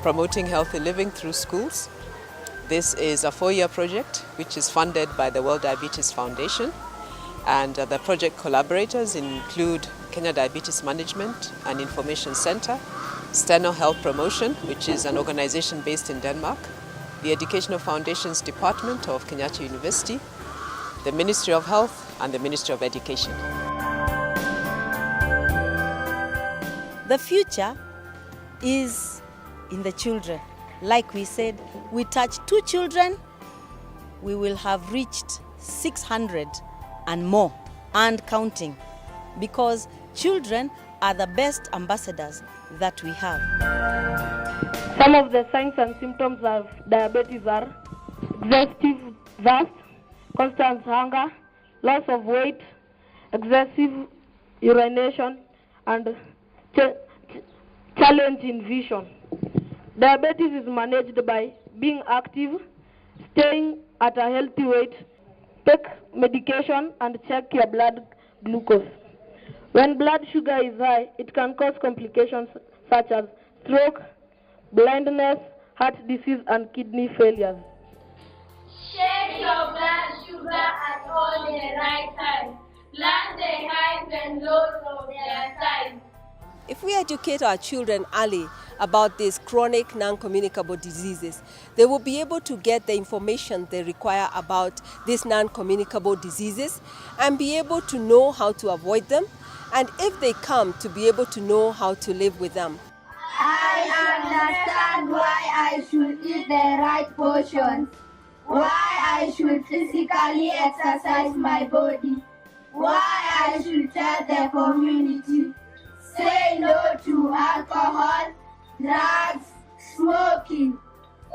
promoting healthy living through schools. This is a 4-year project which is funded by the World Diabetes Foundation, and the project collaborators include Kenya Diabetes Management and Information Center, Steno Health Promotion, which is an organization based in Denmark, the Educational Foundations Department of Kenyatta University, the Ministry of Health, and the Ministry of Education. The future is in the children. Like we said, we touch 2 children, we will have reached 600 and more, and counting, because children are the best ambassadors that we have. Some of the signs and symptoms of diabetes are exhaustive thirst, constant hunger, loss of weight, excessive urination, and challenge in vision. Diabetes is managed by being active, staying at a healthy weight, take medication, and check your blood glucose. When blood sugar is high, it can cause complications such as stroke, blindness, heart disease, and kidney failures. Check your blood sugar at all the right time. Learn the highs and lows of their signs. If we educate our children early about these chronic non-communicable diseases, they will be able to get the information they require about these non-communicable diseases and be able to know how to avoid them, and if they come, to be able to know how to live with them. I understand why I should eat the right portions, why I should physically exercise my body, why I should tell the community. Say no to alcohol, drugs, smoking,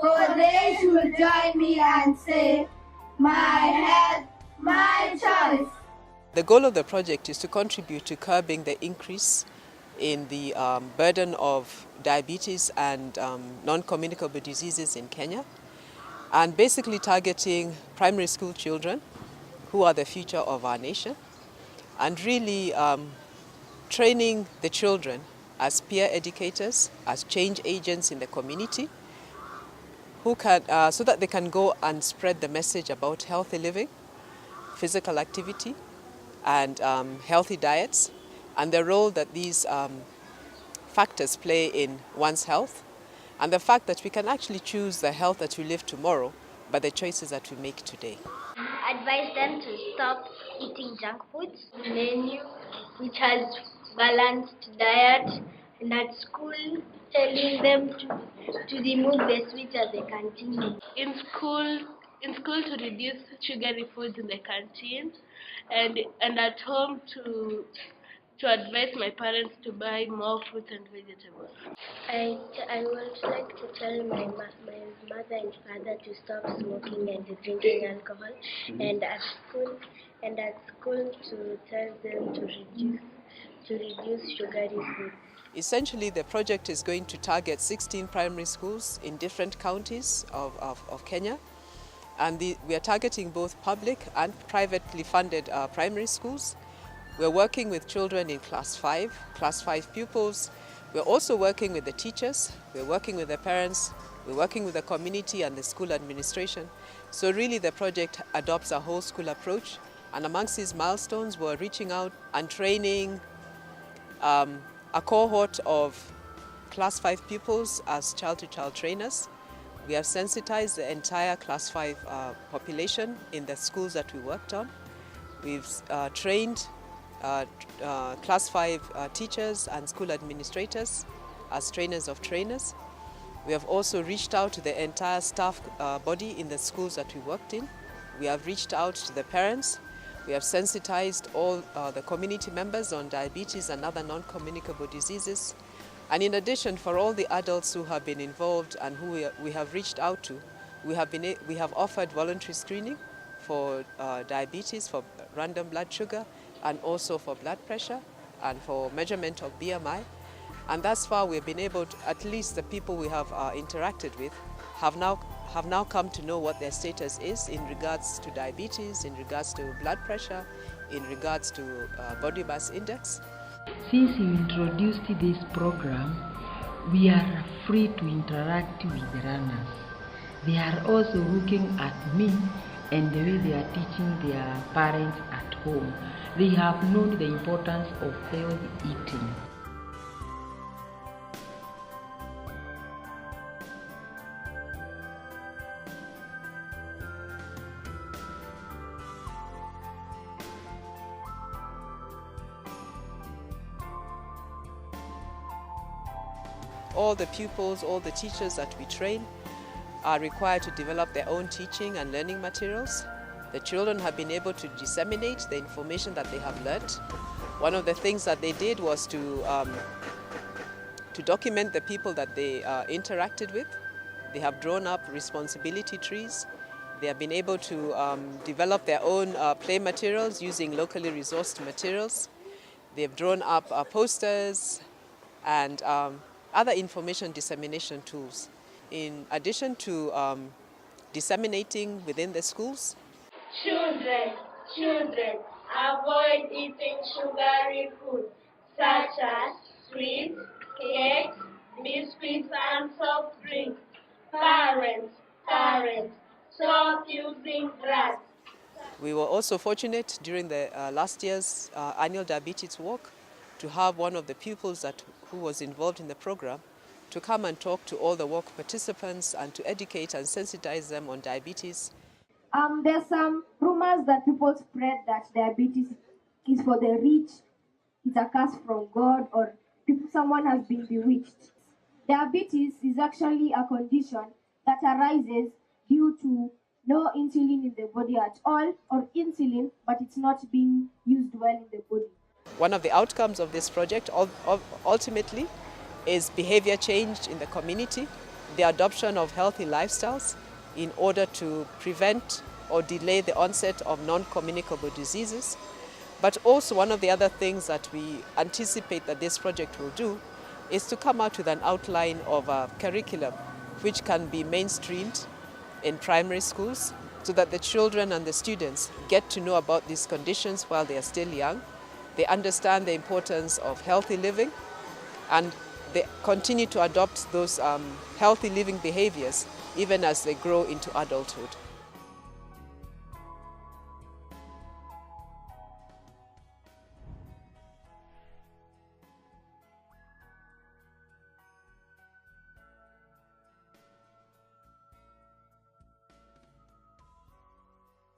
or they should join me and say, my health, my choice. The goal of the project is to contribute to curbing the increase in the burden of diabetes and non-communicable diseases in Kenya, and basically targeting primary school children who are the future of our nation, and really training the children as peer educators, as change agents in the community, who can, so that they can go and spread the message about healthy living, physical activity, and healthy diets, and the role that these factors play in one's health, and the fact that we can actually choose the health that we live tomorrow by the choices that we make today. Advise them to stop eating junk foods, menu which has balanced diet, and at school telling them to remove the sweets at the canteen. In school to reduce sugary foods in the canteen, and at home to advise my parents to buy more fruits and vegetables. I would like to tell my mother and father to stop smoking and drinking alcohol, and at school to tell them to reduce sugary foods. Essentially, the project is going to target 16 primary schools in different counties of Kenya, and we are targeting both public and privately funded primary schools. We're working with children in class 5 pupils. We're also working with the teachers, we're working with the parents, we're working with the community and the school administration. So really the project adopts a whole school approach, and amongst these milestones we're reaching out and training a cohort of class 5 pupils as child-to-child trainers. We have sensitized the entire class 5 population in the schools that we worked on. We've trained class 5 teachers and school administrators as trainers of trainers. We have also reached out to the entire staff body in the schools that we worked in. We have reached out to the parents. We have sensitized all the community members on diabetes and other non-communicable diseases. And in addition, for all the adults who have been involved and who we have reached out to, we have offered voluntary screening for diabetes, for random blood sugar, and also for blood pressure and for measurement of BMI. And thus far we've been able to, at least the people we have interacted with have now come to know what their status is in regards to diabetes, in regards to blood pressure, in regards to body mass index. Since you introduced this program, we are free to interact with the learners. They are also looking at me and the way they are teaching their parents at home. They have known the importance of healthy eating. All the pupils, all the teachers that we train are required to develop their own teaching and learning materials. The children have been able to disseminate the information that they have learned. One of the things that they did was to document the people that they interacted with. They have drawn up responsibility trees. They have been able to develop their own play materials using locally resourced materials. They have drawn up posters and other information dissemination tools. In addition to disseminating within the schools. Children, avoid eating sugary food such as sweets, cakes, biscuits, and soft drinks. Parents, stop using drugs. We were also fortunate during the last year's annual diabetes walk to have one of the pupils who was involved in the program to come and talk to all the walk participants and to educate and sensitize them on diabetes. There's some rumors that people spread that diabetes is for the rich, it's a curse from God, or someone has been bewitched. Diabetes is actually a condition that arises due to no insulin in the body at all, or insulin, but it's not being used well in the body. One of the outcomes of this project ultimately is behavior change in the community, the adoption of healthy lifestyles in order to prevent or delay the onset of non-communicable diseases. But also one of the other things that we anticipate that this project will do is to come out with an outline of a curriculum which can be mainstreamed in primary schools so that the children and the students get to know about these conditions while they are still young. They understand the importance of healthy living and they continue to adopt those healthy living behaviors even as they grow into adulthood.